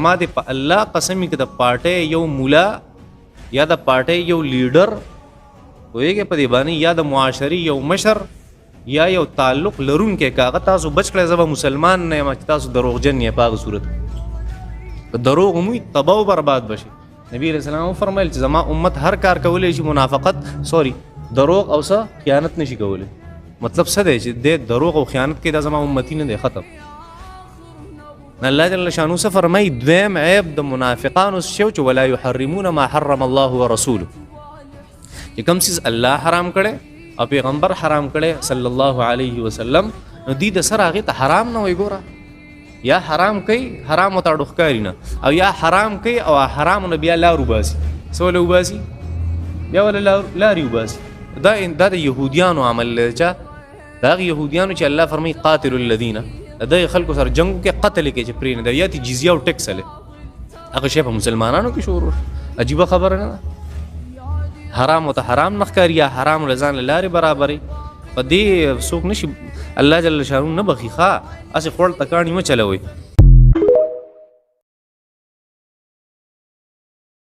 ما دې په الله قسمی کې د پارټۍ یو مولا یا د پارټۍ یو لیډر پوهېږې په دې باندې یا د معاشري یو مشر یا یو تعلق لرونکی کاغه تاسو بچ کړئ زه به مسلمان نه یم چې تاسو دروغجن یې په هغه صورت په دروغ موي تباہ و برباد بشي نبی علیہ السلام فرمایل چې زما امت هر کار کولی شي منافقت دروغ او څه خیانت نشي کولی مطلب څه دی چې د دروغ او خیانت کې دا زما امتی نه دی ختم الله جل شانو څه فرمایي دویم عیب د منافقانو شو چې ولا يحرمون ما حرم الله ورسوله چې کوم څیز الله حرام کړي او پیغمبر حرام کړي صلی الله علیه وسلم نو دې د سره هغې ته حرام نه وایي ګوره یا حرام کوي حرام ورته ډوښکاري نه او یا حرام کوي او حرامو نه بیا لار وباسي څه وله وباسي بیا وله لارې وباسي دا د یهودیانو عمل دی چې د هغې یهودیانو چې الله فرمایي قاتلو الذین د خلکو سره جنګ کې قتل کې چې پرې نه دی یا تی جزیه او ټیکس هلې هغه شی په مسلمانانو کې شروع عجیبه خبره نه ده حرام ورته حرام نه ښکاري یا حرام له ځان له لارې برابرې په دې څوک نشي الله جل شانو نه بخي ښه هسې خوړ تکاڼي مه چلوئ